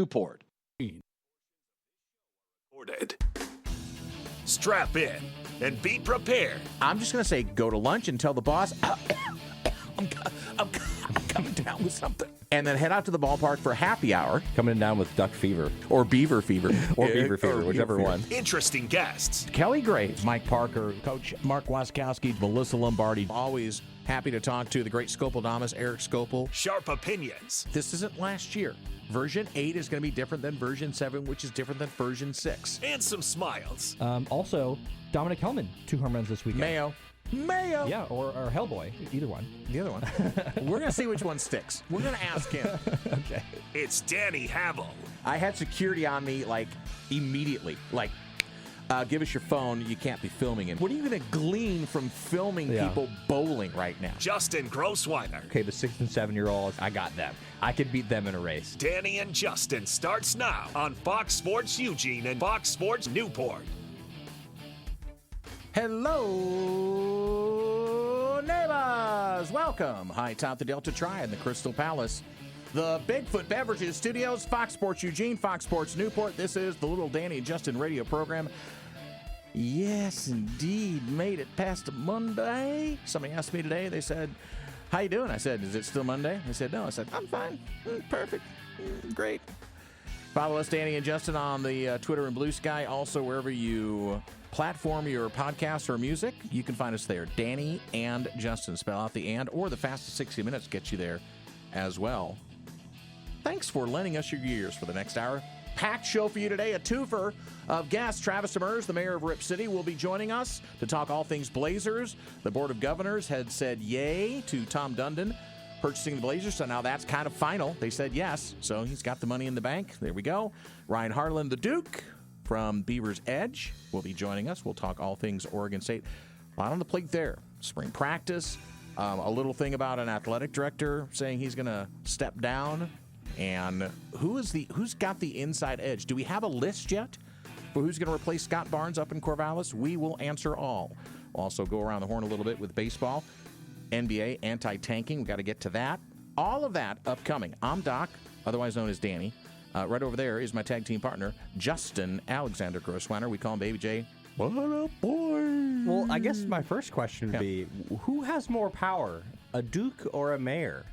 Newport. Strap in and be prepared. I'm just going to say go to lunch and tell the boss, I'm coming down with something. And then head out to the ballpark for happy hour. Coming down with duck fever. Or beaver fever. Or beaver fever, whichever one. Interesting guests. Kelly Graves, Mike Parker, Coach Mark Waskowski, Melissa Lombardi. always happy to talk to the great Scopeldamus, Eric Scopel. Sharp opinions. This isn't last year. Version 8 is going to be different than version 7, which is different than version 6. And some smiles. Also, Dominic Hellman, 2 home runs this weekend. Mayo. Yeah, or Hellboy, either one. The other one. We're going to see which one sticks. We're going to ask him. Okay. It's Danny Havel. I had security on me, immediately. Give us your phone. You can't be filming it. What are you going to glean from filming people bowling right now? Justin Grossweiner. Okay, the 6 and 7-year-olds, I got them. I could beat them in a race. Danny and Justin starts now on Fox Sports Eugene and Fox Sports Newport. Hello, neighbors. Welcome. High top the Delta Triad, the Crystal Palace. The Bigfoot Beverages Studios, Fox Sports Eugene, Fox Sports Newport. This is the Little Danny and Justin radio program. Yes, indeed. Made it past Monday. Somebody asked me today. They said, how you doing? I said, is it still Monday? They said, no. I said, I'm fine. Perfect. Great. Follow us, Danny and Justin, on the Twitter and Blue Sky. Also, wherever you platform your podcasts or music, you can find us there. Danny and Justin. Spell out the and, or the fastest 60 minutes gets you there as well. Thanks for lending us your ears for the next hour. Packed show for you today. A twofer of guests. Travis Demers, the mayor of Rip City, will be joining us to talk all things Blazers. The Board of Governors had said yay to Tom Dundon purchasing the Blazers, so now that's kind of final. They said yes, so he's got the money in the bank. There we go. Ryan Harlan, the Duke from Beavers Edge, will be joining us. We'll talk all things Oregon State. A lot on the plate there. Spring practice. A little thing about an athletic director saying he's going to step down. And who's got the inside edge? Do we have a list yet for who's going to replace Scott Barnes up in Corvallis? We will answer all. We'll also go around the horn a little bit with baseball, NBA, anti-tanking. We got to get to that. All of that upcoming. I'm Doc, otherwise known as Danny. Right over there is my tag team partner, Justin Alexander Grossweiner. We call him Baby J. What up, boy? Well, I guess my first question would be, who has more power, a duke or a mayor?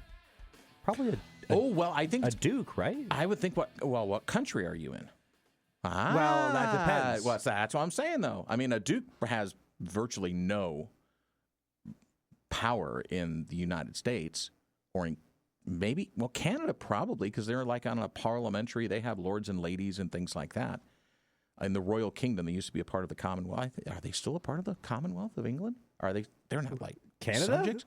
Probably I think a duke, right? I would think what country are you in? Well, that depends. That's what I'm saying, though. I mean, a duke has virtually no power in the United States or in Canada probably, because they're on a parliamentary, they have lords and ladies and things like that. In the Royal Kingdom, they used to be a part of the Commonwealth. Are they still a part of the Commonwealth of England? They're not Canada? Subjects?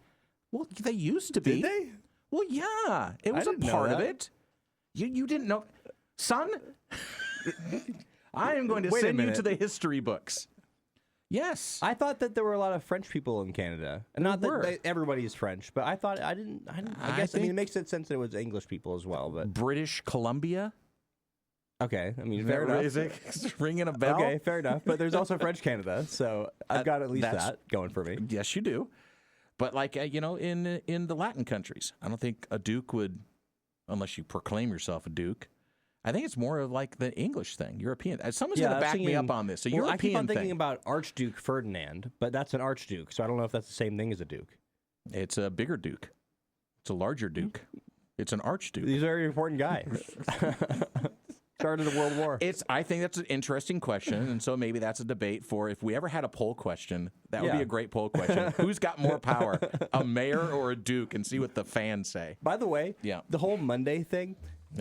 Well, they used to be. Did they? Well, yeah. It was a part of it. You didn't know. Son, I am going to send you to the history books. Yes. I thought that there were a lot of French people in Canada. And not that everybody is French, but I guess it makes sense that it was English people as well. But British Columbia? Okay, I mean, fair enough. Is it ringing a bell? Okay, fair enough. But there's also French Canada, so I've got at least that going for me. Yes, you do. But in the Latin countries, I don't think a duke would, unless you proclaim yourself a duke. I think it's more of the English thing, European. Someone's going to back me up on this. A European I keep on thinking thing. about Archduke Ferdinand, but that's an archduke, so I don't know if that's the same thing as a duke. It's a bigger duke. It's a larger duke. It's an archduke. He's a very important guy. Started a world war. I think that's an interesting question, and so maybe that's a debate for if we ever had a poll question. That would be a great poll question. Who's got more power, a mayor or a duke? And see what the fans say. By the way, the whole Monday thing,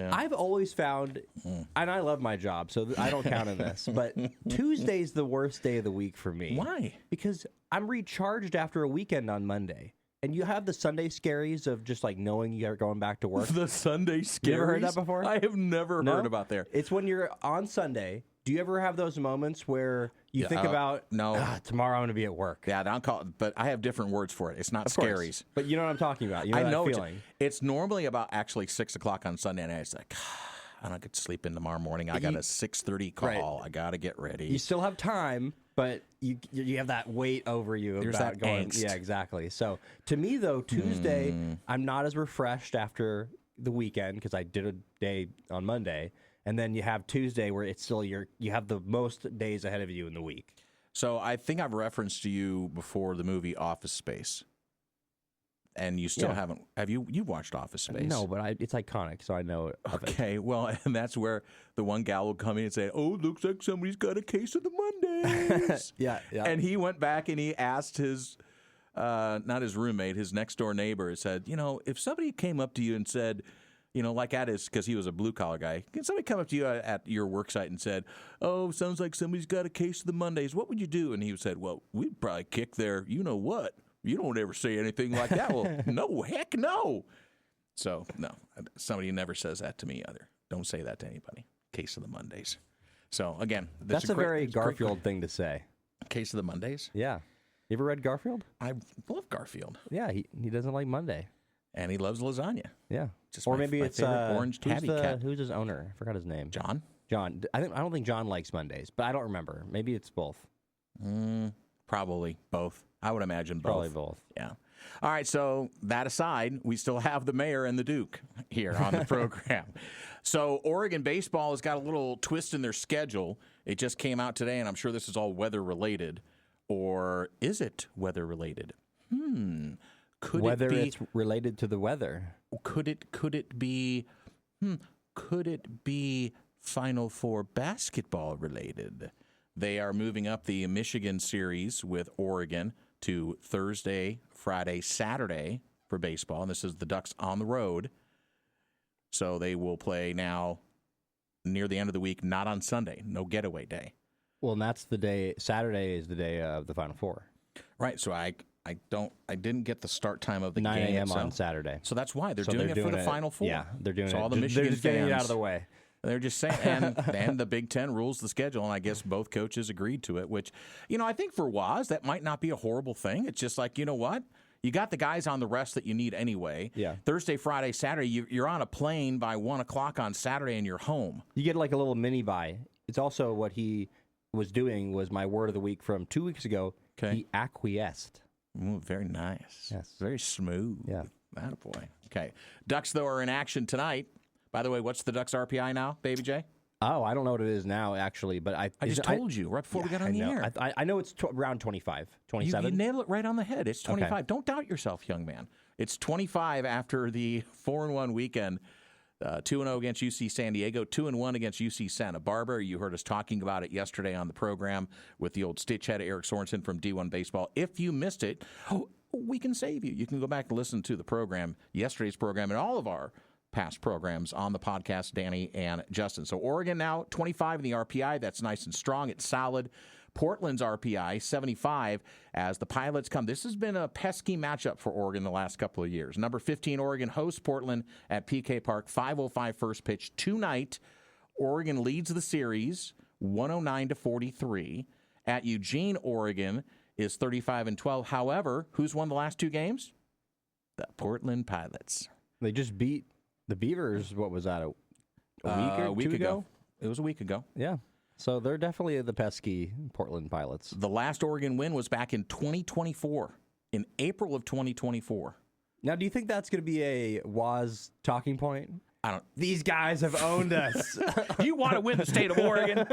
I've always found, and I love my job, so I don't count on this, but Tuesday's the worst day of the week for me. Why? Because I'm recharged after a weekend on Monday. And you have the Sunday scaries of just knowing you're going back to work. The Sunday scaries? You ever heard that before? I have never heard about that. It's when you're on Sunday. Do you ever have those moments where you think about, tomorrow I'm going to be at work? Yeah, but I have different words for it. It's not scaries. But you know what I'm talking about. You know I know that feeling. It's normally about actually 6 o'clock on Sunday night. It's I don't get to sleep in tomorrow morning. I got a 6:30 call. Right. I got to get ready. You still have time, but you have that weight over you. There's about that angst. Yeah, exactly. So to me, though, Tuesday, I'm not as refreshed after the weekend because I did a day on Monday. and then you have Tuesday where it's still you have the most days ahead of you in the week. So I think I've referenced to you before the movie Office Space. And you still haven't. Have you? You've watched Office Space? No, but it's iconic, so I know of it. Okay, well, and that's where the one gal will come in and say, "Oh, it looks like somebody's got a case of the Mondays." yeah. And he went back and he asked his, not his roommate, his next door neighbor, said, if somebody came up to you and said, like at his, because he was a blue collar guy, can somebody come up to you at your work site and said, "Oh, sounds like somebody's got a case of the Mondays. What would you do?" And he said, "Well, we'd probably kick their, you know what." You don't ever say anything like that. Well, no, heck no. So, no, somebody never says that to me either. Don't say that to anybody. Case of the Mondays. So, again, that's a very Garfield thing to say. Case of the Mondays? Yeah. You ever read Garfield? I love Garfield. Yeah, he doesn't like Monday. And he loves lasagna. Yeah. Or maybe it's orange tabby cat. Who's his owner? I forgot his name. John? John. I don't think John likes Mondays, but I don't remember. Maybe it's both. Probably both. I would imagine both. Probably both. Yeah. All right, so that aside, we still have the mayor and the Duke here on the program. So Oregon baseball has got a little twist in their schedule. It just came out today, and I'm sure this is all weather-related. Or is it weather-related? Could Whether it be, it's related to the weather. Could it be Final Four basketball-related? They are moving up the Michigan series with Oregon to Thursday, Friday, Saturday for baseball. And this is the Ducks on the road. So they will play now near the end of the week, not on Sunday. No getaway day. Well, and that's the day. Saturday is the day of the Final Four. Right. So I didn't get the start time of the 9 game. 9 a.m. on Saturday. So that's why they're doing it for the Final Four. Yeah, they're doing it. All the Michigan they're just getting fans, it out of the way. They're just saying, and the Big Ten rules the schedule, and I guess both coaches agreed to it, which, I think for Waz, that might not be a horrible thing. It's just like, you know what? You got the guys on the rest that you need anyway. Yeah. Thursday, Friday, Saturday, you're on a plane by 1 o'clock on Saturday and you're home. You get like a little mini bye. It's also what he was doing was my word of the week from 2 weeks ago. Okay. He acquiesced. Ooh, very nice. Yes. Very smooth. Yeah. Attaboy. Okay. Ducks, though, are in action tonight. By the way, what's the Ducks RPI now, Baby J? Oh, I don't know what it is now, actually, but I just told you right before we got on the air. I know it's around 25, 27. You nailed it right on the head. It's 25. Okay. Don't doubt yourself, young man. It's 25 after the 4-1 weekend. 2-0 against UC San Diego, 2-1 against UC Santa Barbara. You heard us talking about it yesterday on the program with the old stitch head Eric Sorensen from D1 Baseball. If you missed it, we can save you. You can go back and listen to the program, yesterday's program, and all of our past programs on the podcast, Danny and Justin. So Oregon now 25 in the RPI. That's nice and strong. It's solid. Portland's RPI 75 as the Pilots come. This has been a pesky matchup for Oregon the last couple of years. Number 15 Oregon hosts Portland at PK Park, 5:05 first pitch tonight. Oregon leads the series 109-43. At Eugene, Oregon is 35-12. However, who's won the last two games? The Portland Pilots. They just beat the Beavers. What was that? A week ago? It was a week ago. Yeah. So they're definitely the pesky Portland Pilots. The last Oregon win was back in 2024, in April of 2024. Now, do you think that's going to be a Waz talking point? These guys have owned us. You want to win the state of Oregon?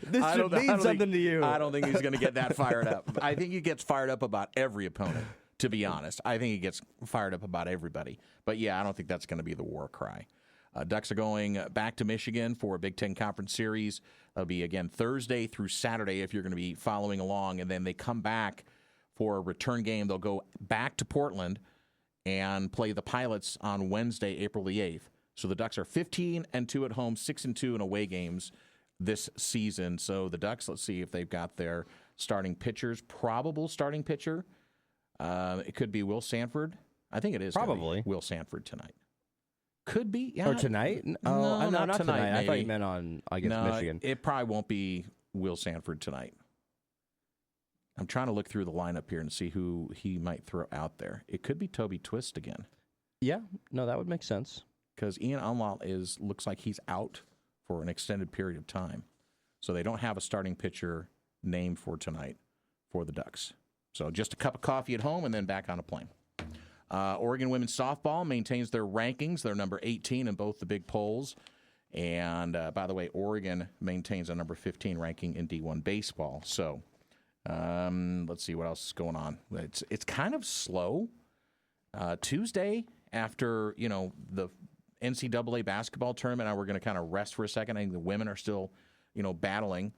This should mean something to you. I don't think he's going to get that fired up. I think he gets fired up about every opponent, to be honest. I think he gets fired up about everybody. But, yeah, I don't think that's going to be the war cry. Ducks are going back to Michigan for a Big Ten Conference Series. That'll be, again, Thursday through Saturday if you're going to be following along. And then they come back for a return game. They'll go back to Portland and play the Pilots on Wednesday, April the 8th. So the Ducks are 15-2 at home, 6-2 in away games this season. So the Ducks, let's see if they've got their starting pitchers. Probable starting pitcher. It could be Will Sanford. I think it is probably Will Sanford tonight. Could be. Yeah. Or tonight? No, not tonight. I thought you meant on, Michigan. It probably won't be Will Sanford tonight. I'm trying to look through the lineup here and see who he might throw out there. It could be Toby Twist again. Yeah. No, that would make sense. Because Ian Unlaw looks like he's out for an extended period of time. So they don't have a starting pitcher named for tonight for the Ducks. So just a cup of coffee at home and then back on a plane. Oregon women's softball maintains their rankings. They're number 18 in both the big polls. And by the way, Oregon maintains a number 15 ranking in D1 baseball. So let's see what else is going on. It's kind of slow. Tuesday, after the NCAA basketball tournament, we're going to kind of rest for a second. I think the women are still battling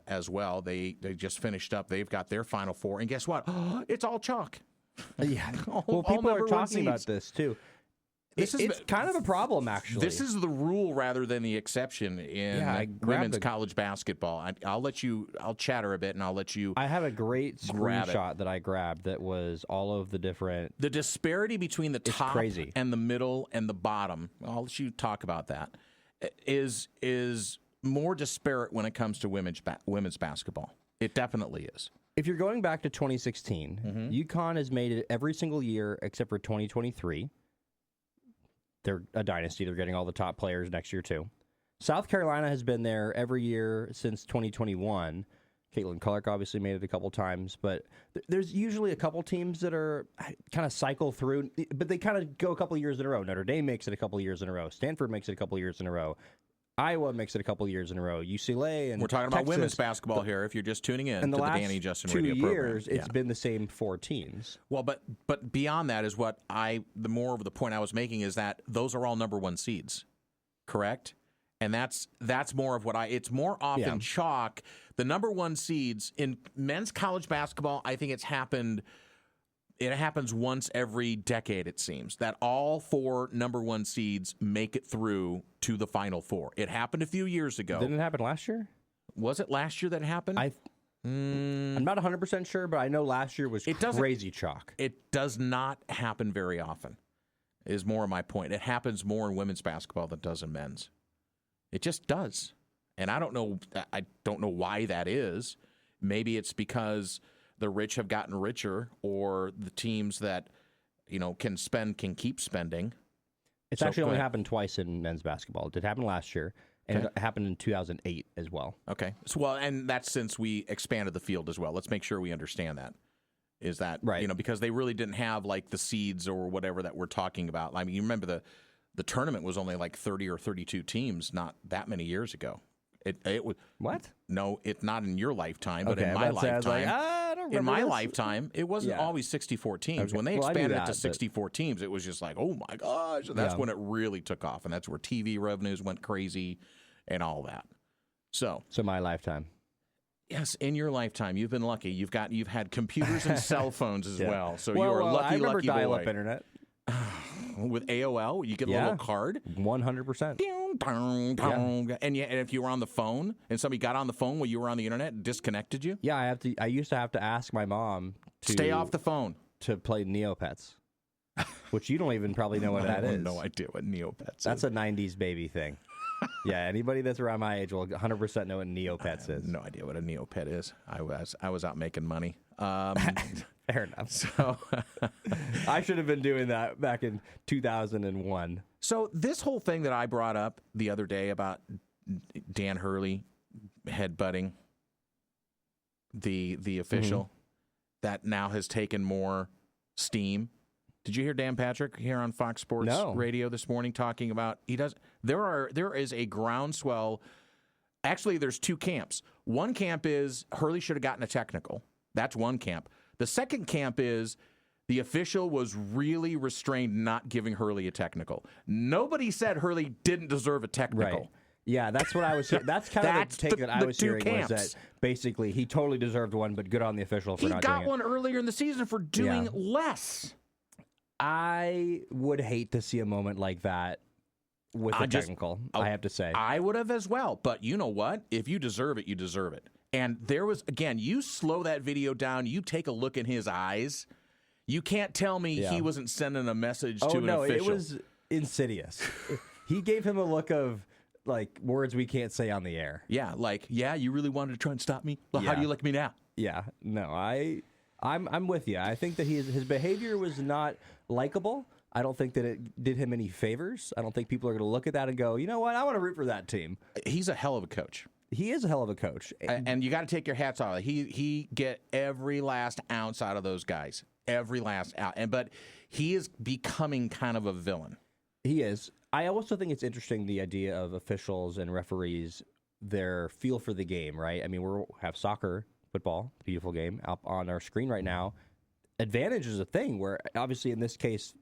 as well. They just finished up. They've got their Final Four, and guess what? It's all chalk. Yeah. Well, people are talking about this too. It's kind of a problem, actually. This is the rule rather than the exception in women's college basketball. I'll chatter a bit, and I'll let you. I have a great screenshot that I grabbed that was all of the different. The disparity between the top and the middle and the bottom. I'll let you talk about that. Is more disparate when it comes to women's basketball. It definitely is. If you're going back to 2016, UConn has made it every single year except for 2023. They're a dynasty. They're getting all the top players next year, too. South Carolina has been there every year since 2021. Caitlin Clark obviously made it a couple times, but there's usually a couple teams that are kind of cycle through, but they kind of go a couple years in a row. Notre Dame makes it a couple years in a row. Stanford makes it a couple years in a row. Iowa makes it a couple years in a row. UCLA and we're talking about women's basketball here. If you're just tuning in to the Danny Justin Radio program, 2 years, it's been the same 4 teams. Well, but beyond that is the more of the point I was making is that those are all number 1 seeds, correct? And that's more of what it's more often chalk. The number 1 seeds in men's college basketball, I think it's happened. It happens once every decade, it seems, that all 4 number 1 seeds make it through to the Final Four. It happened a few years ago. Didn't it happen last year? Was it last year that it happened? I'm not 100% sure, but I know last year was crazy chalk. It does not happen very often, is more of my point. It happens more in women's basketball than it does in men's. It just does. And I don't know why that is. Maybe it's because the rich have gotten richer, or the teams that can spend can keep spending. It's actually only happened twice in men's basketball. It did happen last year, and it happened in 2008 as well. Okay. So, and that's since we expanded the field as well. Let's make sure we understand that. Is that right? Because they really didn't have like the seeds or whatever that we're talking about. I mean, you remember the tournament was only like 30 or 32 teams not that many years ago. It was what? No, it's not in your lifetime, but in my lifetime. In my lifetime, it wasn't always 64 teams. Okay. When they expanded it to 64 teams, it was just like, oh my gosh. And that's when it really took off. And that's where TV revenues went crazy and all that. So my lifetime. Yes, in your lifetime, you've been lucky. You've had computers and cell phones as well. So you're a lucky, I remember lucky dial-up boy. Internet. With AOL, you get a little card. 100%. And if you were on the phone and somebody got on the phone while you were on the internet and disconnected you? Yeah, I used to have to ask my mom to stay off the phone to play Neopets, which you don't even probably know what that is. I have no idea what Neopets is. That's a 90s baby thing. Yeah, anybody that's around my age will 100% know what Neopets is. No idea what a Neopet is. I was out making money. Fair enough. So I should have been doing that back in 2001. So this whole thing that I brought up the other day about Dan Hurley headbutting the official that now has taken more steam. Did you hear Dan Patrick here on Fox Sports Radio this morning talking about there is a groundswell. Actually, there's 2 camps. One camp is Hurley should have gotten a technical. That's one camp. The second camp is the official was really restrained not giving Hurley a technical. Nobody said Hurley didn't deserve a technical. Right. Yeah, that's what I was hearing. That's kind of the take that I was hearing was that basically he totally deserved one, but good on the official for not doing it. He got one earlier in the season for doing less. I would hate to see a moment like that with a technical, I have to say. I would have as well, but you know what? If you deserve it, you deserve it. And there was, again, you slow that video down, you take a look in his eyes, you can't tell me he wasn't sending a message to an official. It was insidious. He gave him a look of, like, words we can't say on the air. Yeah, like, you really wanted to try and stop me? Well, how do you like me now? Yeah, no, I'm with you. I think that his behavior was not likable. I don't think that it did him any favors. I don't think people are going to look at that and go, you know what, I want to root for that team. He's a hell of a coach. He is a hell of a coach. And you got to take your hats off. He get every last ounce out of those guys. Every last ounce. But he is becoming kind of a villain. He is. I also think it's interesting, the idea of officials and referees, their feel for the game, right? I mean, we have soccer, football, beautiful game, up on our screen right now. Advantage is a thing where, obviously, in this case,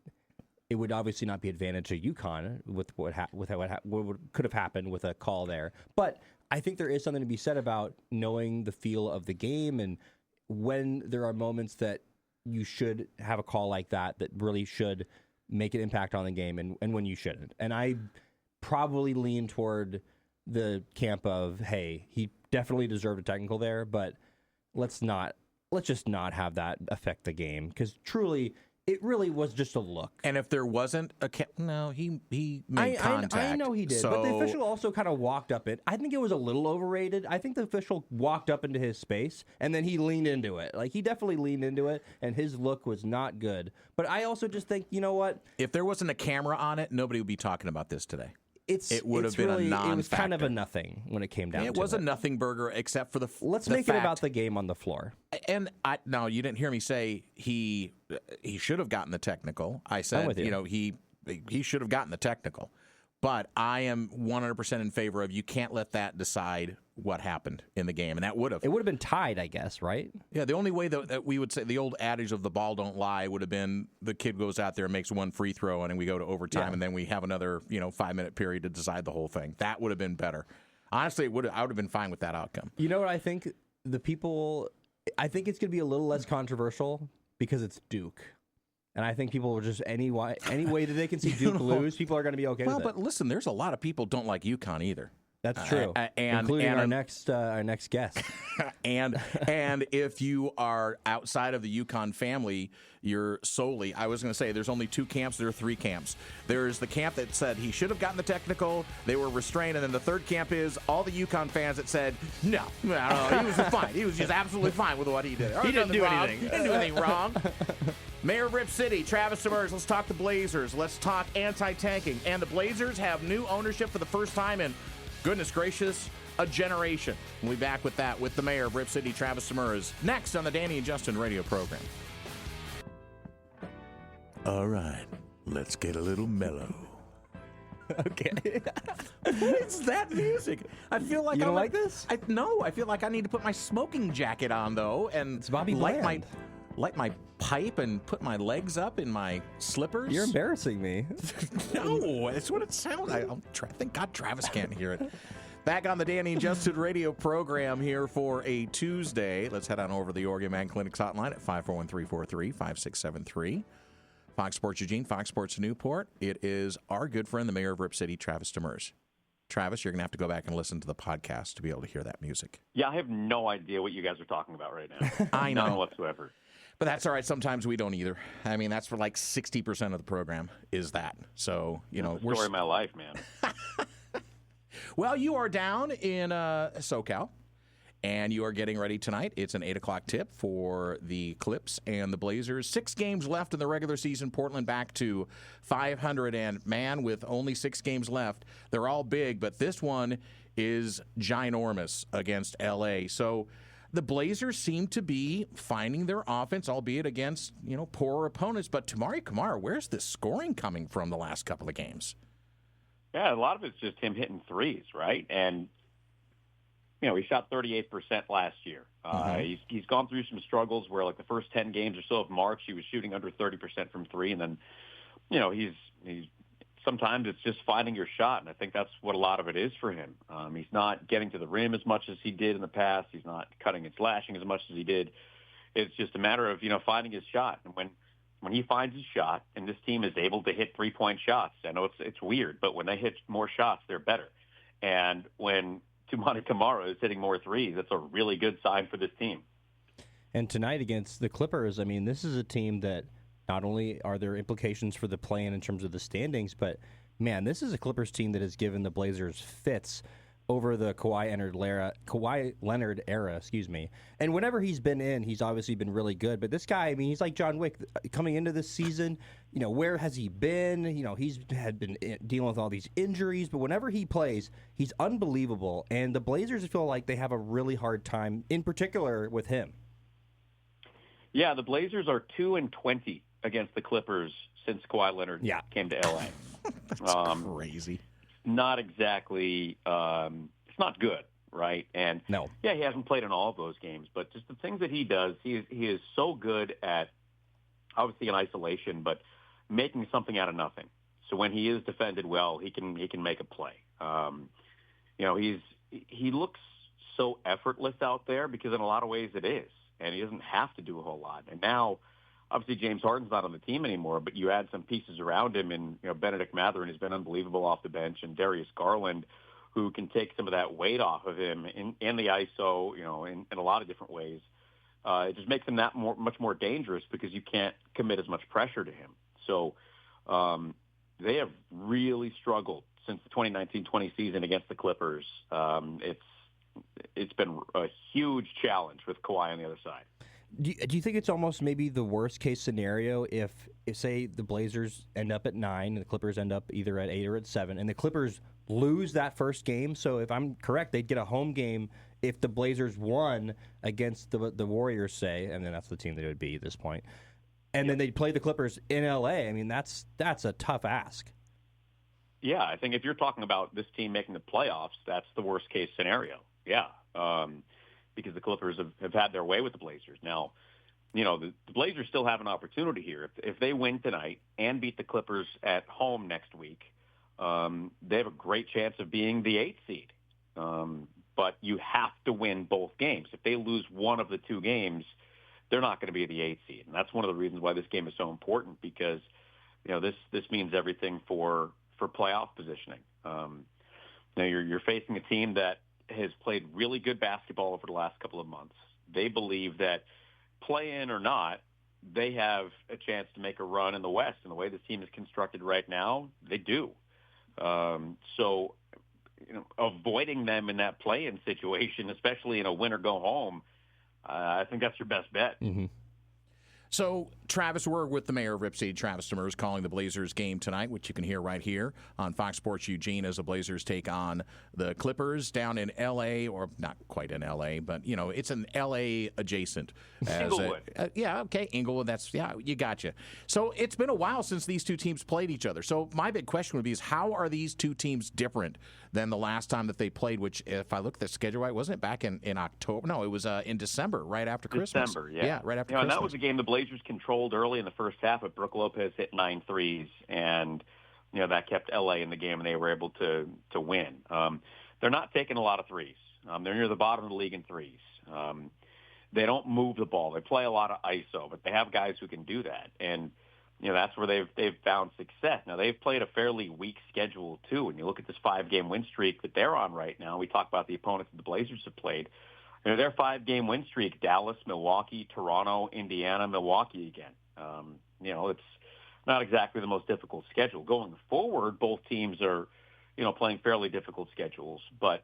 it would obviously not be advantage to UConn with what could have happened with a call there. But I think there is something to be said about knowing the feel of the game and when there are moments that you should have a call like that really should make an impact on the game and when you shouldn't. And I probably lean toward the camp of, hey, he definitely deserved a technical there, but let's just not have that affect the game, because truly it really was just a look. And if there wasn't he made contact. I know he did, so... but the official also kind of walked up it. I think it was a little overrated. I think the official walked up into his space, and then he leaned into it. Like, he definitely leaned into it, and his look was not good. But I also just think, you know what? If there wasn't a camera on it, nobody would be talking about this today. It would have been a non-factor. It was kind of a nothing when it came down to it. It was a nothing burger, except for Let's make it about the game on the floor. And no, you didn't hear me say he should have gotten the technical. I said, he should have gotten the technical. But I am 100% in favor of, you can't let that decide what happened in the game, and that would have. It would have been tied, I guess, right? Yeah, the only way that we would say, the old adage of the ball don't lie, would have been the kid goes out there and makes one free throw, and then we go to overtime, and then we have another 5-minute period to decide the whole thing. That would have been better. Honestly, I would have been fine with that outcome. You know what I think? I think it's going to be a little less controversial because it's Duke. And I think people will just, any way that they can see Duke lose, people are going to be okay with it. Well, but listen, there's a lot of people don't like UConn either. That's true, including our next guest. and if you are outside of the UConn family, you're solely, I was going to say, there's only two camps. There are three camps. There's the camp that said he should have gotten the technical, they were restrained, and then the third camp is all the UConn fans that said, no, he was fine. He was just absolutely fine with what he did. He didn't do anything. He didn't do anything wrong. Mayor of Rip City, Travis Demers. Let's talk the Blazers. Let's talk anti-tanking. And the Blazers have new ownership for the first time in, goodness gracious, a generation. We'll be back with that with the Mayor of Rip City, Travis Demers, next on the Danny and Justin radio program. All right, let's get a little mellow. Okay. What is that music? I feel like you don't like this? No, I feel like I need to put my smoking jacket on, though, and it's Bobby light my pipe and put my legs up in my slippers. You're embarrassing me. No, that's what it sounds like. Thank God Travis can't hear it. Back on the Danny and Justin radio program here for a Tuesday. Let's head on over to the Oregon Man Clinic's hotline at 541-343-5673. Fox Sports Eugene, Fox Sports Newport. It is our good friend, the Mayor of Rip City, Travis Demers. Travis, you're going to have to go back and listen to the podcast to be able to hear that music. Yeah, I have no idea what you guys are talking about right now. I know. None whatsoever. But that's all right. Sometimes we don't either. I mean, that's for like 60% of the program is that. So, That's the story of my life, man. Well, you are down in SoCal, and you are getting ready tonight. It's an 8 o'clock tip for the Clips and the Blazers. 6 games left in the regular season. Portland back to 500, and man, with only 6 games left, they're all big, but this one is ginormous against L.A. So the Blazers seem to be finding their offense, albeit against, poorer opponents. But Tamari Kamara, where's this scoring coming from the last couple of games? Yeah, a lot of it's just him hitting threes, right? And, he shot 38% last year. He's gone through some struggles where, like, the first 10 games or so of March, he was shooting under 30% from three. And then, he's sometimes it's just finding your shot, and I think that's what a lot of it is for him. He's not getting to the rim as much as he did in the past. He's not cutting and slashing as much as he did. It's just a matter of, finding his shot. And when he finds his shot, and this team is able to hit three-point shots, I know it's weird, but when they hit more shots, they're better. And when Toumani Camara is hitting more threes, that's a really good sign for this team. And tonight against the Clippers, I mean, this is a team that not only are there implications for the play-in terms of the standings, but, man, this is a Clippers team that has given the Blazers fits over the Kawhi Leonard era, And whenever he's been in, he's obviously been really good. But this guy, I mean, he's like John Wick coming into this season. Where has he been? He's had been dealing with all these injuries. But whenever he plays, he's unbelievable. And the Blazers feel like they have a really hard time, in particular with him. Yeah, the Blazers are 2-20 against the Clippers since Kawhi Leonard came to L.A. That's crazy. Not exactly. It's not good, right? And No. Yeah, he hasn't played in all of those games, but just the things that he does, he is so good at, obviously in isolation, but making something out of nothing. So when he is defended well, he can make a play. He looks so effortless out there because in a lot of ways it is, and he doesn't have to do a whole lot. And now, obviously, James Harden's not on the team anymore, but you add some pieces around him, and Benedict Mathurin has been unbelievable off the bench, and Darius Garland, who can take some of that weight off of him in the ISO, in a lot of different ways. It just makes him much more dangerous because you can't commit as much pressure to him. So they have really struggled since the 2019-20 season against the Clippers. It's been a huge challenge with Kawhi on the other side. Do you think it's almost maybe the worst case scenario if say the Blazers end up at 9 and the Clippers end up either at 8 or at 7, and the Clippers lose that first game? So if I'm correct, they'd get a home game if the Blazers won against the Warriors, say, and then that's the team that it would be at this point. And then they'd play the Clippers in L.A. I mean, that's a tough ask. Yeah, I think if you're talking about this team making the playoffs, that's the worst case scenario. Yeah, because the Clippers have had their way with the Blazers. Now, the Blazers still have an opportunity here. If they win tonight and beat the Clippers at home next week, they have a great chance of being the 8th seed. But you have to win both games. If they lose one of the two games, they're not going to be the 8th seed. And that's one of the reasons why this game is so important because, this means everything for playoff positioning. You're facing a team that has played really good basketball over the last couple of months. They believe that play-in or not, they have a chance to make a run in the West. And the way this team is constructed right now, they do. So avoiding them in that play-in situation, especially in a win-or-go-home, I think that's your best bet. Mm-hmm. So, Travis, we're with the mayor of Rip City, Travis Demers, calling the Blazers game tonight, which you can hear right here on Fox Sports Eugene as the Blazers take on the Clippers down in L.A., or not quite in L.A., but, it's an L.A. adjacent. Inglewood. Inglewood, you gotcha. So, it's been a while since these two teams played each other. So, my big question would be is how are these two teams different than the last time that they played, which, if I look at the schedule right, wasn't it back in October? No, it was in December, right after Christmas. December, yeah. Yeah, right after Christmas. And that was a game the Blazers controlled early in the first half, but Brook Lopez hit 9 threes, and that kept LA in the game, and they were able to win. They're not taking a lot of threes. They're near the bottom of the league in threes. They don't move the ball. They play a lot of ISO, but they have guys who can do that, and that's where they've found success. Now they've played a fairly weak schedule too. When you look at this 5-game win streak that they're on right now, we talk about the opponents that the Blazers have played. Their 5-game win streak: Dallas, Milwaukee, Toronto, Indiana, Milwaukee again. It's not exactly the most difficult schedule. Going forward, both teams are, playing fairly difficult schedules. But,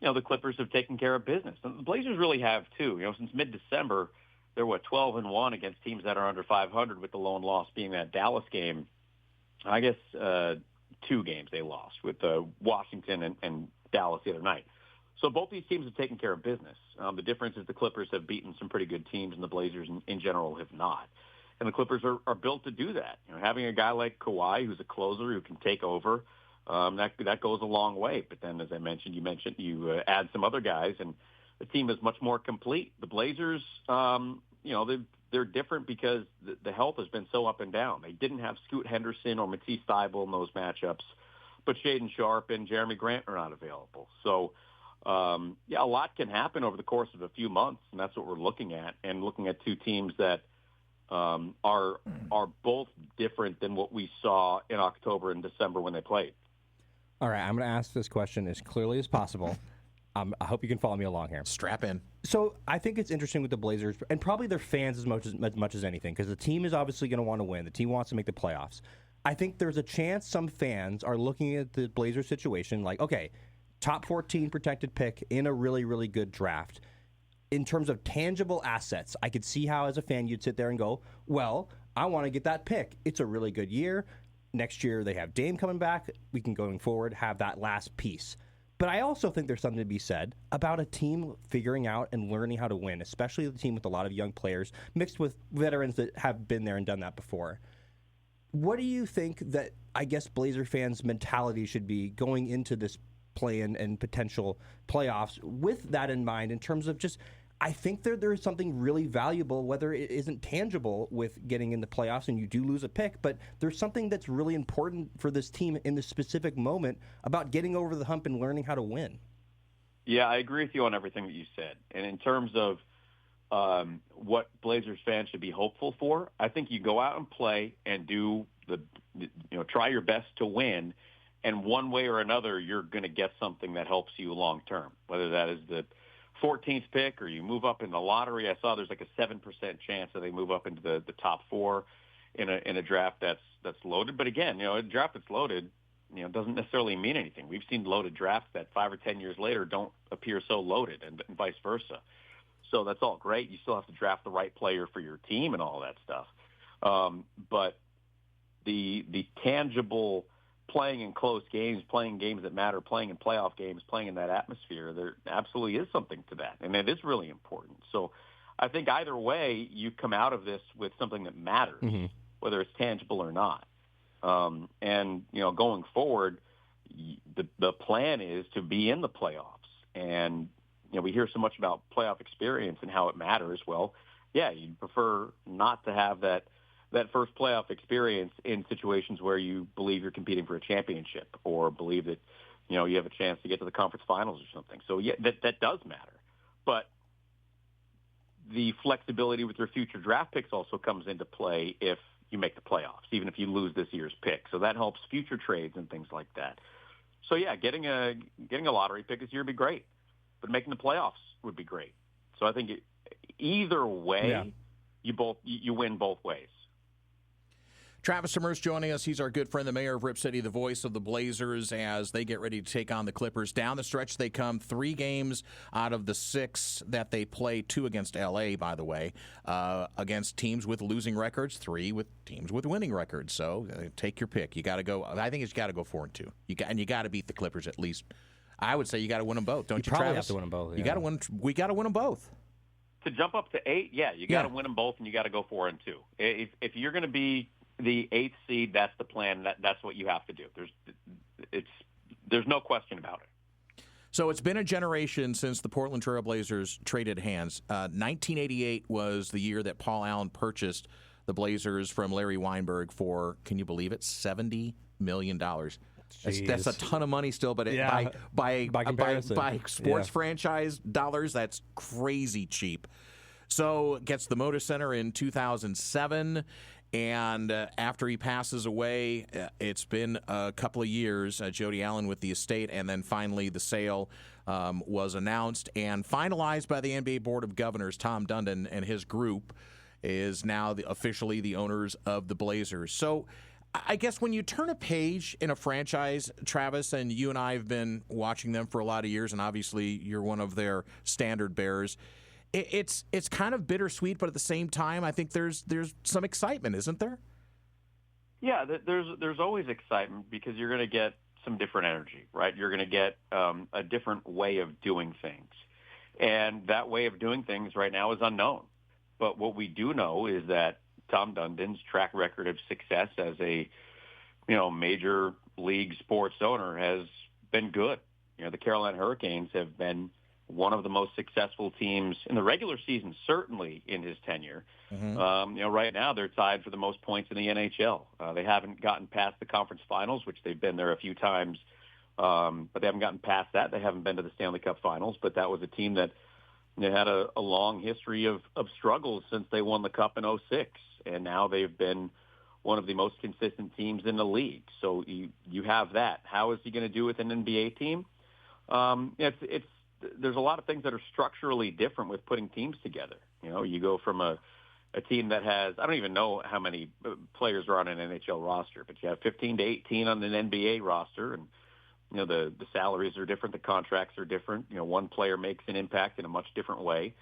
the Clippers have taken care of business. And the Blazers really have, too. Since mid-December, they're, 12-1 against teams that are under 500, with the lone loss being that Dallas game. I guess 2 games they lost, with Washington and Dallas the other night. So both these teams have taken care of business. The difference is the Clippers have beaten some pretty good teams, and the Blazers in general have not. And the Clippers are built to do that. Having a guy like Kawhi, who's a closer who can take over, that goes a long way. But then, as I mentioned, you add some other guys, and the team is much more complete. The Blazers, they're different because the health has been so up and down. They didn't have Scoot Henderson or Matisse Thybulle in those matchups, but Shaedon Sharpe and Jeremy Grant are not available. So, a lot can happen over the course of a few months, and that's what we're looking at. And looking at two teams that are both different than what we saw in October and December when they played. All right, I'm going to ask this question as clearly as possible. I hope you can follow me along here. Strap in. So I think it's interesting with the Blazers, and probably their fans as much as anything, because the team is obviously going to want to win. The team wants to make the playoffs. I think there's a chance some fans are looking at the Blazers situation like, okay, top 14 protected pick in a really, really good draft. In terms of tangible assets, I could see how as a fan you'd sit there and go, well, I want to get that pick. It's a really good year. Next year they have Dame coming back. We can, going forward, have that last piece. But I also think there's something to be said about a team figuring out and learning how to win, especially the team with a lot of young players mixed with veterans that have been there and done that before. What do you think that, I guess, Blazer fans' mentality should be going into this play-in and potential playoffs with that in mind, in terms of just, I think there is something really valuable, whether it isn't tangible with getting in the playoffs and you do lose a pick, but there's something that's really important for this team in this specific moment about getting over the hump and learning how to win. Yeah, I agree with you on everything that you said. And in terms of what Blazers fans should be hopeful for, I think you go out and play and try your best to win. And one way or another, you're going to get something that helps you long term, whether that is the 14th pick or you move up in the lottery. I saw there's like a 7% chance that they move up into the top 4 in a draft that's loaded. But again, a draft that's loaded, doesn't necessarily mean anything. We've seen loaded drafts that 5 or 10 years later don't appear so loaded, and vice versa. So that's all great. You still have to draft the right player for your team and all that stuff. But the tangible playing in close games, playing games that matter, playing in playoff games, playing in that atmosphere, there absolutely is something to that. And it is really important. So I think either way, you come out of this with something that matters, whether it's tangible or not. And going forward, the plan is to be in the playoffs. And, we hear so much about playoff experience and how it matters. Well, yeah, you'd prefer not to have that first playoff experience in situations where you believe you're competing for a championship or believe that, you have a chance to get to the conference finals or something. So, yeah, that does matter. But the flexibility with your future draft picks also comes into play if you make the playoffs, even if you lose this year's pick. So that helps future trades and things like that. So, yeah, getting a lottery pick this year would be great, but making the playoffs would be great. So I think either way, you win both ways. Travis Demers joining us. He's our good friend, the mayor of Rip City, the voice of the Blazers as they get ready to take on the Clippers. Down the stretch, they come 3 games out of the 6 that they play, 2 against L.A., by the way, against teams with losing records, 3 with teams with winning records. So take your pick. You got to go. I think you got to go 4-2. You got to beat the Clippers at least. I would say you got to win them both, don't you, probably Travis? have to win them both. Yeah. You got to win. We got to win them both. To jump up to 8, you got to win them both, and you got to go 4-2. If you're going to be the 8th seed, that's the plan. That's what you have to do. There's no question about it. So it's been a generation since the Portland Trail Blazers traded hands. 1988 was the year that Paul Allen purchased the Blazers from Larry Weinberg for, can you believe it, $70 million. That's a ton of money still, but by sports franchise dollars, that's crazy cheap. So gets the Moda Center in 2007. And after he passes away, it's been a couple of years, Jody Allen with the estate, and then finally the sale was announced and finalized by the NBA Board of Governors. Tom Dundon and his group is now officially the owners of the Blazers. So I guess when you turn a page in a franchise, Travis, and you and I have been watching them for a lot of years, and obviously you're one of their standard bearers, it's kind of bittersweet, but at the same time, I think there's some excitement, isn't there? Yeah, there's always excitement because you're going to get some different energy, right? You're going to get a different way of doing things, and that way of doing things right now is unknown. But what we do know is that Tom Dundon's track record of success as a major league sports owner has been good. The Carolina Hurricanes have been one of the most successful teams in the regular season, certainly in his tenure. Right now they're tied for the most points in the NHL. They haven't gotten past the conference finals, which they've been there a few times, but they haven't gotten past that. They haven't been to the Stanley Cup finals, but that was a team that had a long history of struggles since they won the Cup in 2006, and now they've been one of the most consistent teams in the league. So you have that. How is he going to do with an NBA team? There's a lot of things that are structurally different with putting teams together. You go from a team that has, I don't even know how many players are on an NHL roster, but you have 15 to 18 on an NBA roster, and the salaries are different, the contracts are different. One player makes an impact in a much different way,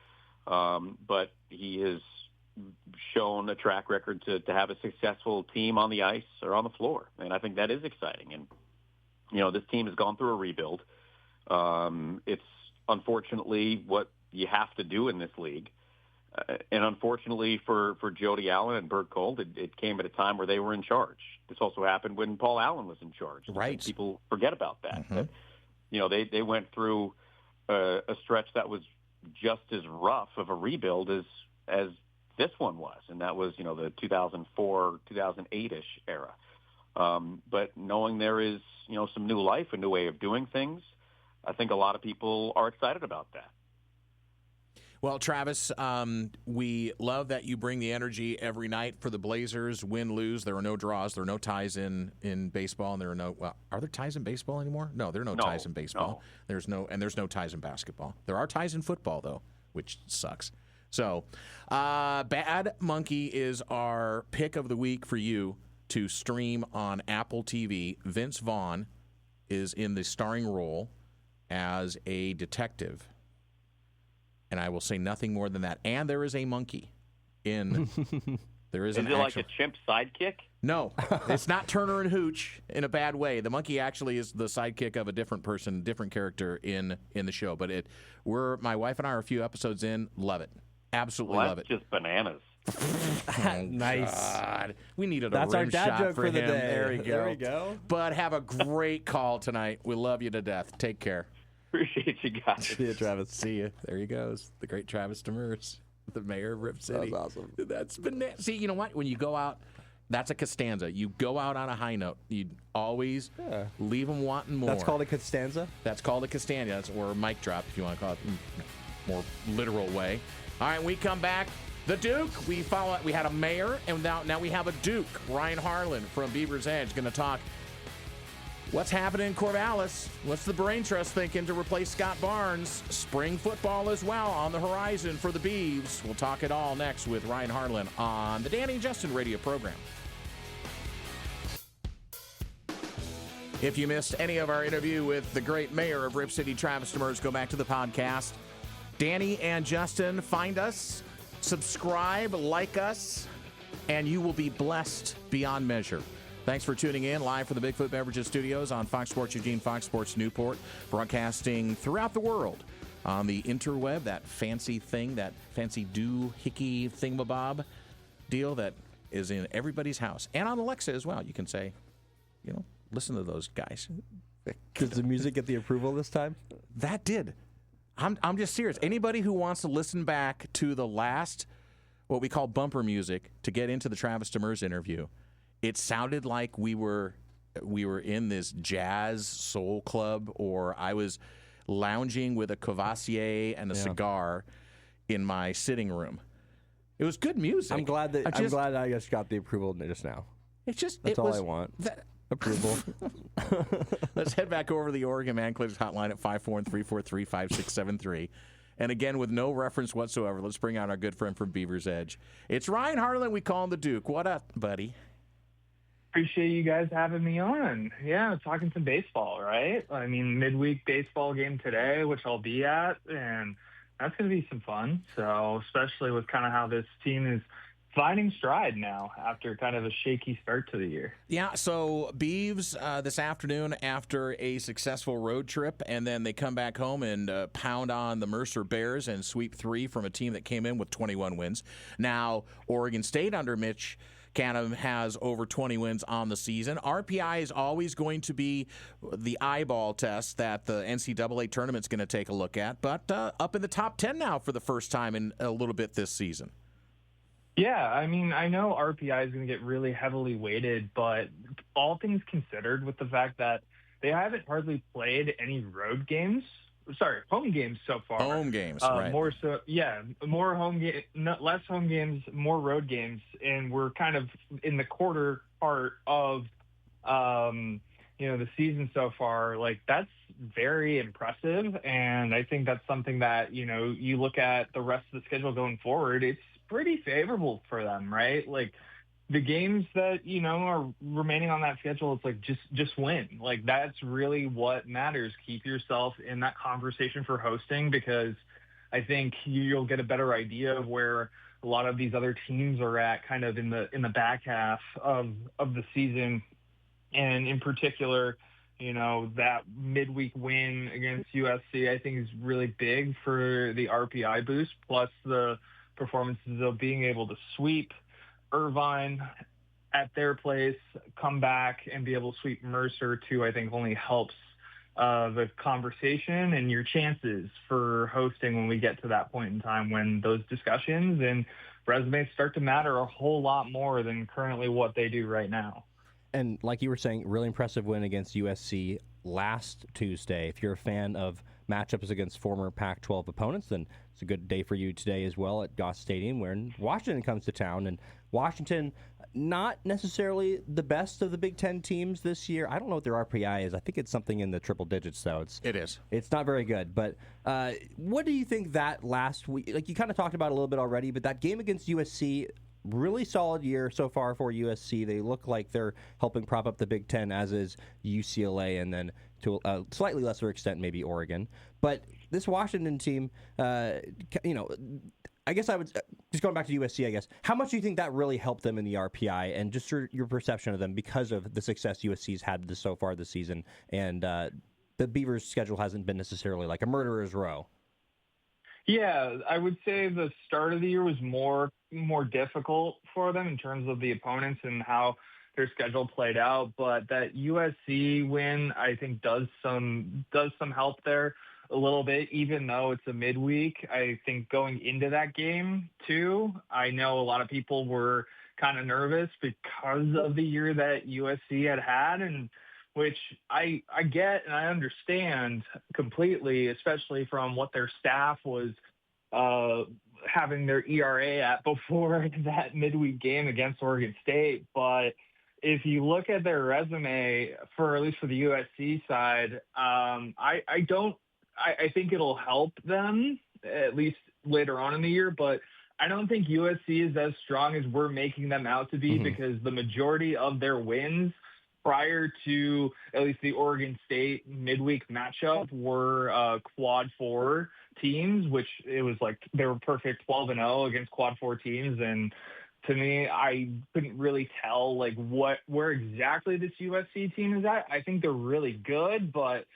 but he has shown a track record to have a successful team on the ice or on the floor, and I think that is exciting. And this team has gone through a rebuild. It's unfortunately what you have to do in this league. And unfortunately for Jody Allen and Bert Gold, it came at a time where they were in charge. This also happened when Paul Allen was in charge. Right. People forget about that. That they went through a stretch that was just as rough of a rebuild as this one was, and that was the 2004, 2008-ish era. But knowing there is some new life, a new way of doing things, I think a lot of people are excited about that. Well, Travis, we love that you bring the energy every night for the Blazers. Win, lose, there are no draws. There are no ties in baseball, and there are no. Well, are there ties in baseball anymore? No, there are no ties in baseball. No. There's no ties in basketball. There are ties in football though, which sucks. So, Bad Monkey is our pick of the week for you to stream on Apple TV. Vince Vaughn is in the starring role as a detective. And I will say nothing more than that. And there is a monkey in. There is it like a chimp sidekick? No, it's not Turner and Hooch in a bad way. The monkey actually is the sidekick of a different person, different character in the show. But my wife and I are a few episodes in. Love it, absolutely love it. Just bananas. Nice. God. We needed That's a our rim dad shot joke for for the him. day. There we go. There we go. But have a great call tonight. We love you to death. Take care. Appreciate you guys. See you, Travis. See you. There he goes. The great Travis Demers, the mayor of Rip City. That was awesome. That's bananas. See, you know what? When you go out, that's a Costanza. You go out on a high note. You always leave them wanting more. That's called a Costanza? That's called a Costanza, or a mic drop, if you want to call it more literal way. All right, when we come back, the Duke. We had a mayor, and now we have a Duke. Ryan Harlan from Beavers Edge going to talk what's happening in Corvallis. What's the Brain Trust thinking to replace Scott Barnes? Spring football as well on the horizon for the Beavs. We'll talk it all next with Ryan Harlan on the Danny and Justin radio program. If you missed any of our interview with the great mayor of Rip City, Travis Demers, go back to the podcast. Danny and Justin, find us, subscribe, like us, and you will be blessed beyond measure. Thanks for tuning in live from the Bigfoot Beverages Studios on Fox Sports Eugene, Fox Sports Newport, broadcasting throughout the world on the interweb, that fancy thing, that fancy doohickey thingamabob deal that is in everybody's house. And on Alexa as well. You can say, listen to those guys. Does the music get the approval this time? That did. I'm just serious. Anybody who wants to listen back to the last, what we call bumper music, to get into the Travis Demers interview, it sounded like we were in this jazz soul club, or I was lounging with a Courvoisier and a cigar in my sitting room. It was good music. I'm glad I just got the approval just now. That's all I want. Approval. Let's head back over to the Oregon Man Clinics hotline at 541-343-5673. And again, with no reference whatsoever, let's bring out our good friend from Beavers Edge. It's Ryan Harlan. We call him the Duke. What up, buddy? Appreciate you guys having me on. Yeah, talking some baseball, right? I mean, midweek baseball game today, which I'll be at, and that's going to be some fun. So, especially with kind of how this team is finding stride now after kind of a shaky start to the year. Yeah, so Beavs this afternoon after a successful road trip, and then they come back home and pound on the Mercer Bears and sweep 3 from a team that came in with 21 wins. Now, Oregon State under Mitch Canham has over 20 wins on the season. RPI is always going to be the eyeball test that the NCAA tournament's going to take a look at, but up in the top 10 now for the first time in a little bit this season. Yeah, I mean, I know RPI is going to get really heavily weighted, but all things considered, with the fact that they haven't hardly played any home games so far. Home games, right. More so, yeah, more less home games, more road games, and we're kind of in the quarter part of, the season so far. Like, that's very impressive, and I think that's something that, you look at the rest of the schedule going forward, it's pretty favorable for them, right? Like, the games that, are remaining on that schedule, it's like, just win. Like, that's really what matters. Keep yourself in that conversation for hosting, because I think you'll get a better idea of where a lot of these other teams are at kind of in the back half of the season. And in particular, that midweek win against USC, I think is really big for the RPI boost, plus the performances of being able to sweep Irvine at their place, come back and be able to sweep Mercer too, I think only helps the conversation and your chances for hosting when we get to that point in time when those discussions and resumes start to matter a whole lot more than currently what they do right now. And like you were saying, really impressive win against USC last Tuesday. If you're a fan of matchups against former Pac-12 opponents, then it's a good day for you today as well at Goss Stadium, where Washington comes to town. And Washington, not necessarily the best of the Big Ten teams this year. I don't know what their RPI is. I think it's something in the triple digits, though. It is. It's not very good. But what do you think that last week, like you kind of talked about a little bit already, but that game against USC, really solid year so far for USC. They look like they're helping prop up the Big Ten, as is UCLA, and then to a slightly lesser extent, maybe Oregon. But this Washington team, I guess I would just going back to USC. I guess how much do you think that really helped them in the RPI, and just your perception of them because of the success USC's had so far this season, and the Beavers' schedule hasn't been necessarily like a murderer's row. Yeah, I would say the start of the year was more difficult for them in terms of the opponents and how their schedule played out. But that USC win, I think, does some help there a little bit, even though it's a midweek. I think going into that game too, I know a lot of people were kind of nervous because of the year that USC had, and which I get and I understand completely, especially from what their staff was having their ERA at before that midweek game against Oregon State. But if you look at their resume, at least for the USC side, I think it'll help them at least later on in the year, but I don't think USC is as strong as we're making them out to be, because the majority of their wins prior to at least the Oregon State midweek matchup were quad 4 teams, which it was like they were perfect 12-0 against quad 4 teams. And to me, I couldn't really tell like where exactly this USC team is at. I think they're really good, but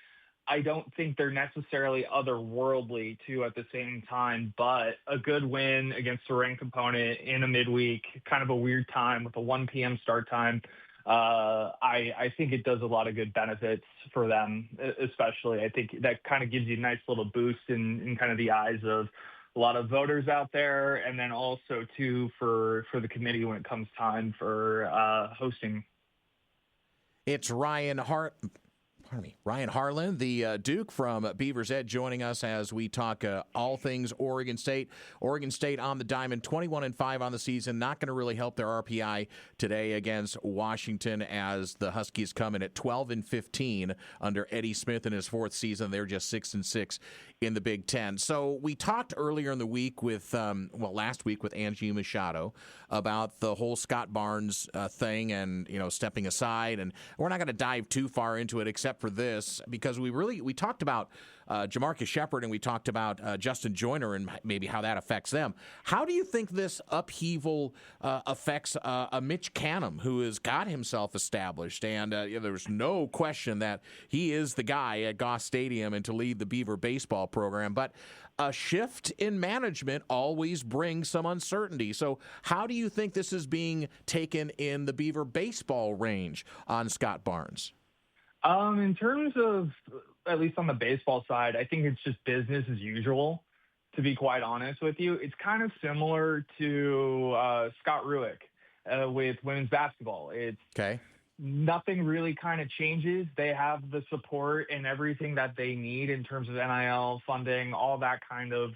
I don't think they're necessarily otherworldly too at the same time. But a good win against a ranked opponent in a midweek, kind of a weird time with a 1 p.m. start time. I think it does a lot of good benefits for them, especially. I think that kind of gives you a nice little boost in kind of the eyes of a lot of voters out there, and then also too for the committee when it comes time for hosting. It's Ryan Harlan, the Duke from Beavers Ed, joining us as we talk all things Oregon State. Oregon State on the diamond, 21-5 on the season. Not going to really help their RPI today against Washington, as the Huskies come in at 12-15 under Eddie Smith in his 4th season. They're just 6-6 in the Big Ten. So we talked earlier in the week with, last week with Angie Machado about the whole Scott Barnes thing and, stepping aside. And we're not going to dive too far into it except for this, because we talked about Jamarcus Shepard, and we talked about Justin Joyner and maybe how that affects them. How do you think this upheaval affects a Mitch Canham, who has got himself established? And there's no question that he is the guy at Goss Stadium and to lead the Beaver baseball program. But a shift in management always brings some uncertainty. So how do you think this is being taken in the Beaver baseball range on Scott Barnes? In terms of, at least on the baseball side, I think it's just business as usual, to be quite honest with you. It's kind of similar to Scott Ruick with women's basketball. It's okay. Nothing really kind of changes. They have the support and everything that they need in terms of NIL funding, all that kind of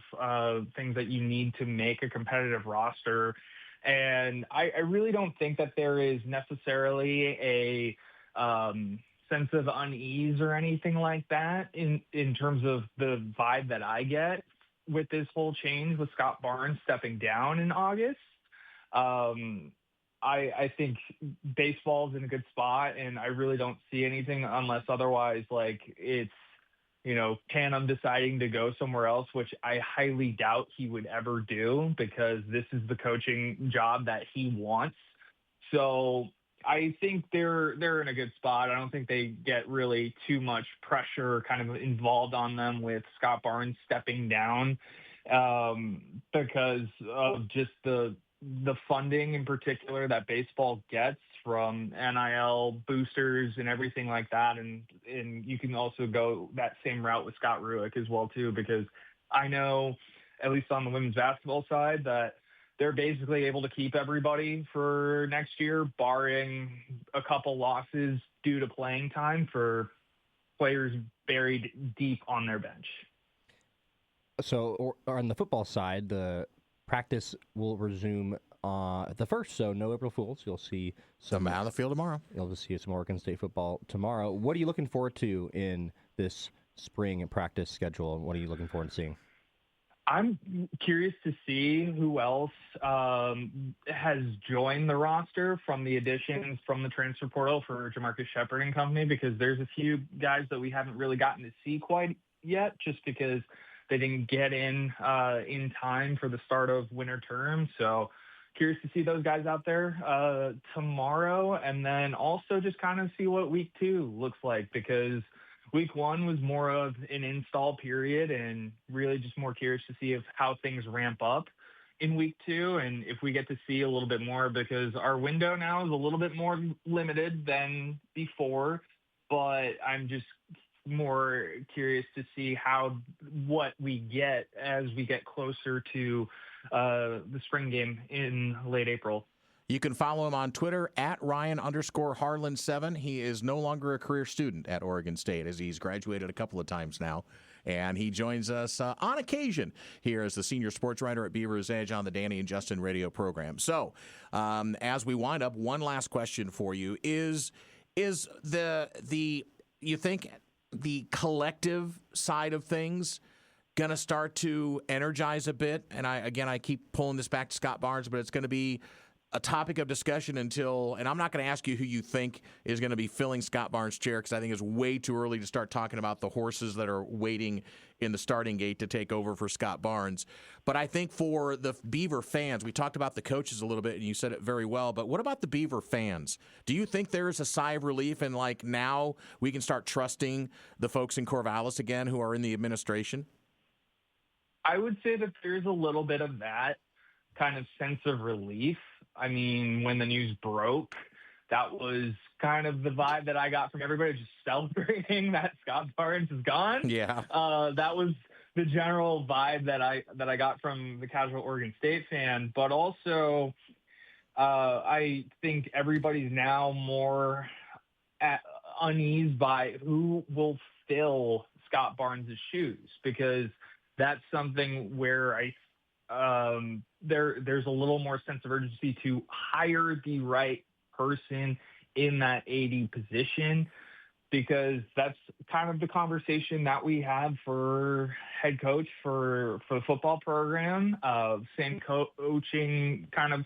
things that you need to make a competitive roster. And I really don't think that there is necessarily a sense of unease or anything like that in terms of the vibe that I get with this whole change with Scott Barnes stepping down in August. I think baseball's in a good spot, and I really don't see anything unless otherwise, like it's, Canham deciding to go somewhere else, which I highly doubt he would ever do, because this is the coaching job that he wants. So I think they're in a good spot. I don't think they get really too much pressure kind of involved on them with Scott Barnes stepping down because of just the funding in particular that baseball gets from NIL boosters and everything like that. And you can also go that same route with Scott Ruick as well, too, because I know, at least on the women's basketball side, that they're basically able to keep everybody for next year, barring a couple losses due to playing time for players buried deep on their bench. So on the football side, the practice will resume the first, so no April Fools. You'll see some out on the field tomorrow. You'll just see some Oregon State football tomorrow. What are you looking forward to in this spring practice schedule, and what are you looking forward to seeing? I'm curious to see who else has joined the roster from the additions from the transfer portal for Jamarcus Shepard and company, because there's a few guys that we haven't really gotten to see quite yet just because they didn't get in time for the start of winter term. So curious to see those guys out there tomorrow, and then also just kind of see what week 2 looks like, because week 1 was more of an install period and really just more curious to see how things ramp up in week 2 and if we get to see a little bit more, because our window now is a little bit more limited than before, but I'm just more curious to see what we get as we get closer to the spring game in late April. You can follow him on Twitter at Ryan_Harlan7. He is no longer a career student at Oregon State, as he's graduated a couple of times now. And he joins us on occasion here as the senior sports writer at Beavers Edge on the Danny and Justin radio program. So as we wind up, one last question for you. Is the you think the collective side of things going to start to energize a bit? And I keep pulling this back to Scott Barnes, but it's going to be a topic of discussion until, and I'm not going to ask you who you think is going to be filling Scott Barnes' chair, because I think it's way too early to start talking about the horses that are waiting in the starting gate to take over for Scott Barnes. But I think for the Beaver fans, we talked about the coaches a little bit, and you said it very well, but what about the Beaver fans? Do you think there is a sigh of relief, and like now we can start trusting the folks in Corvallis again who are in the administration? I would say that there's a little bit of that kind of sense of relief. I mean, when the news broke, that was kind of the vibe that I got from everybody, just celebrating that Scott Barnes is gone. Yeah. That was the general vibe that I got from the casual Oregon State fan. But also, I think everybody's now more at unease by who will fill Scott Barnes' shoes, because that's something where there's a little more sense of urgency to hire the right person in that AD position, because that's kind of the conversation that we have for head coach for the football program. Same coaching kind of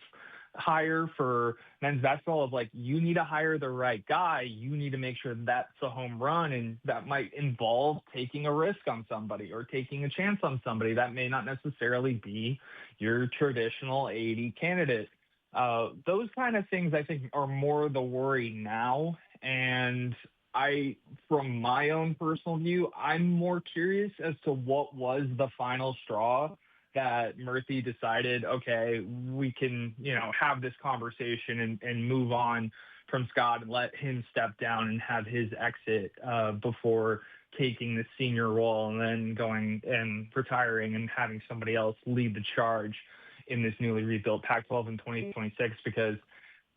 hire for men's basketball of like, you need to hire the right guy. You need to make sure that's a home run, and that might involve taking a risk on somebody or taking a chance on somebody that may not necessarily be your traditional AD candidate. Those kind of things I think are more the worry now. And from my own personal view, I'm more curious as to what was the final straw that Murphy decided, okay, we can, have this conversation and move on from Scott and let him step down and have his exit before taking the senior role and then going and retiring and having somebody else lead the charge in this newly rebuilt Pac-12 in 2026, because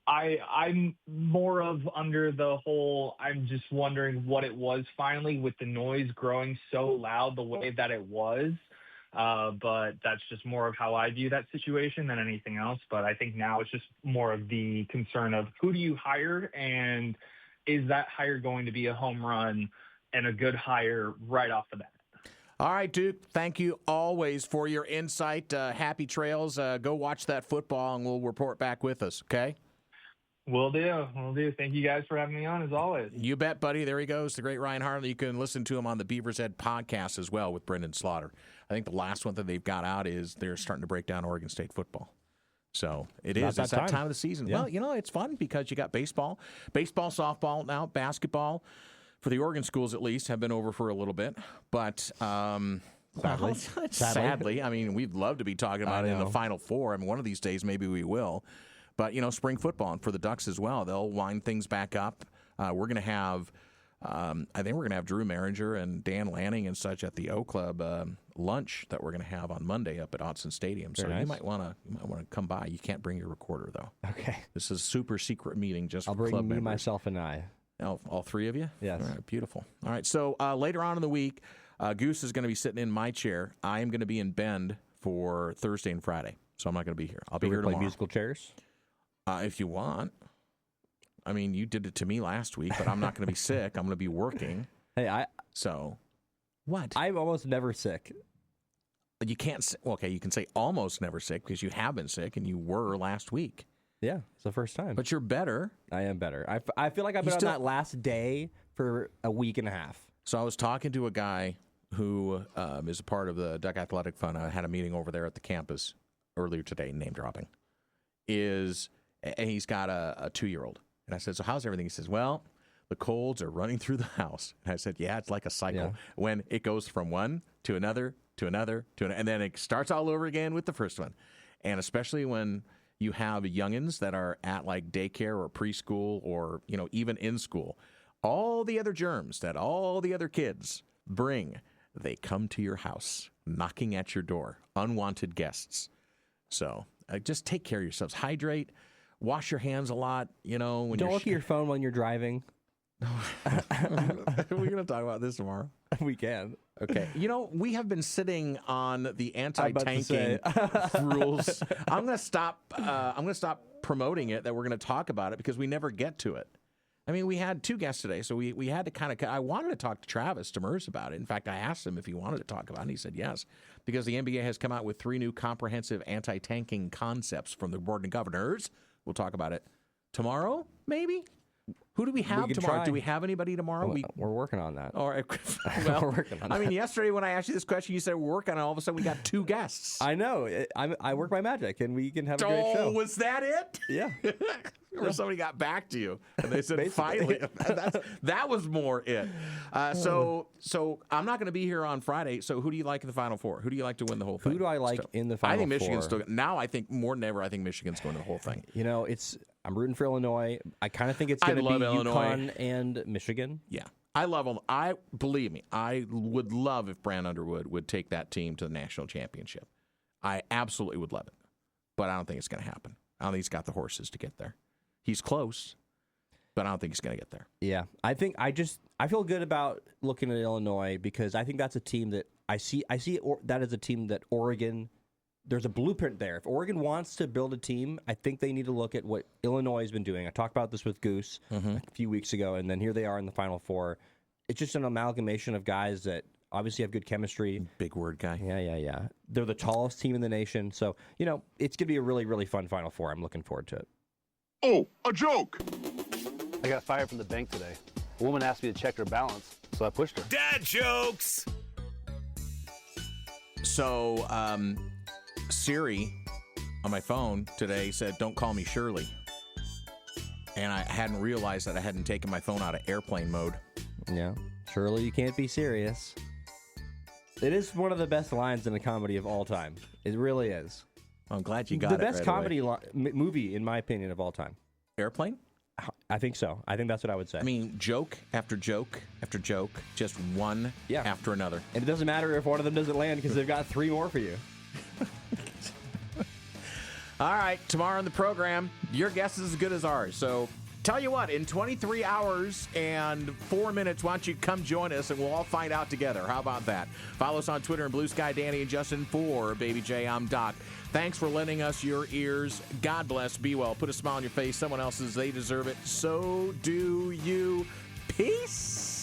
I'm more of under the whole, I'm just wondering what it was finally with the noise growing so loud the way that it was. But that's just more of how I view that situation than anything else. But I think now it's just more of the concern of who do you hire, and is that hire going to be a home run and a good hire right off the bat? All right, Duke, thank you always for your insight. Happy trails. Go watch that football, and we'll report back with us, okay? Will do. Thank you guys for having me on, as always. You bet, buddy. There he goes, the great Ryan Harlan. You can listen to him on the Beavers Ed podcast as well with Brendan Slaughter. I think the last one that they've got out is they're starting to break down Oregon State football. So it is. It's that time of the season. Yeah. Well, it's fun because you got baseball, softball now, basketball. For the Oregon schools, at least, have been over for a little bit. But sadly, I mean, we'd love to be talking about it in the Final Four. I mean, one of these days, maybe we will. But, spring football, and for the Ducks as well, they'll wind things back up. We're going to have, I think we're going to have Drew Maringer and Dan Lanning and such at the O Club lunch that we're going to have on Monday up at Autzen Stadium. So nice. you might want to come by. You can't bring your recorder, though. Okay. This is a super secret meeting just I'll for club bring me, members. myself, and I. All three of you? Yes. All right, beautiful. All right, so later on in the week, Goose is going to be sitting in my chair. I am going to be in Bend for Thursday and Friday, so I'm not going to be here. I'll be here tomorrow. Play musical chairs? If you want. I mean, you did it to me last week, but I'm not going to be sick. I'm going to be working. Hey, what? I'm almost never sick. You can't. Well, okay, you can say almost never sick because you have been sick and you were last week. Yeah, it's the first time. But you're better. I am better. I feel like I've been on that last day for a week and a half. So I was talking to a guy who is a part of the Duck Athletic Fund. I had a meeting over there at the campus earlier today, name dropping. And he's got a 2-year-old. And I said, so how's everything? He says, well, the colds are running through the house. And I said, yeah, it's like a cycle. Yeah. When it goes from one to another, to another, and then it starts all over again with the first one. And especially when you have youngins that are at like daycare or preschool or, even in school, all the other germs that all the other kids bring, they come to your house, knocking at your door, unwanted guests. So just take care of yourselves. Hydrate. Wash your hands a lot, when Don't you're look at your phone when you're driving. We're going to talk about this tomorrow. We can. Okay. We have been sitting on the anti-tanking rules. I'm going to stop promoting it, that we're going to talk about it, because we never get to it. I mean, we had 2 guests today, so we had to kind of. I wanted to talk to Travis Demers about it. In fact, I asked him if he wanted to talk about it, and he said yes, because the NBA has come out with 3 new comprehensive anti-tanking concepts from the Board of Governors. We'll talk about it tomorrow, maybe. Who do we have tomorrow? Try. Do we have anybody tomorrow? We're working on that. We're working on that. I mean, yesterday when I asked you this question, you said we're working on it. All of a sudden, we got 2 guests. I know. I work my magic, and we can have a great show. Was that it? Yeah. Or somebody got back to you, and they said, finally. That was more it. So I'm not going to be here on Friday. So who do you like in the Final Four? Who do you like to win the whole thing? Who do I like in the Final Four? I think Michigan's still. Now I think more than ever, I think Michigan's going to the whole thing. I'm rooting for Illinois. I kind of think it's going to be UConn and Michigan. Yeah. Believe me, I would love if Brand Underwood would take that team to the national championship. I absolutely would love it. But I don't think it's going to happen. I don't think he's got the horses to get there. He's close, but I don't think he's going to get there. Yeah. I feel good about looking at Illinois, because I think that's a team that I see that as a team that Oregon, there's a blueprint there. If Oregon wants to build a team, I think they need to look at what Illinois has been doing. I talked about this with Goose a few weeks ago, and then here they are in the Final Four. It's just an amalgamation of guys that obviously have good chemistry. Big word guy. Yeah. They're the tallest team in the nation. So, it's going to be a really, really fun Final Four. I'm looking forward to it. Oh, a joke! I got fired from the bank today. A woman asked me to check her balance, so I pushed her. Dad jokes! So, Siri on my phone today said, don't call me Shirley. And I hadn't realized that I hadn't taken my phone out of airplane mode. Yeah. Shirley, you can't be serious. It is one of the best lines in a comedy of all time. It really is. I'm glad you got the it. best right comedy movie, in my opinion, of all time. Airplane? I think so. I think that's what I would say. I mean, joke after joke after joke, just one after another. And it doesn't matter if one of them doesn't land, because they've got 3 more for you. All right, tomorrow on the program, your guess is as good as ours. So tell you what, in 23 hours and 4 minutes, why don't you come join us and we'll all find out together. How about that? Follow us on Twitter and Blue Sky, Danny and Justin. For Baby J, I'm Doc. Thanks for lending us your ears. God bless. Be well. Put a smile on your face. Someone else's. They deserve it. So do you. Peace.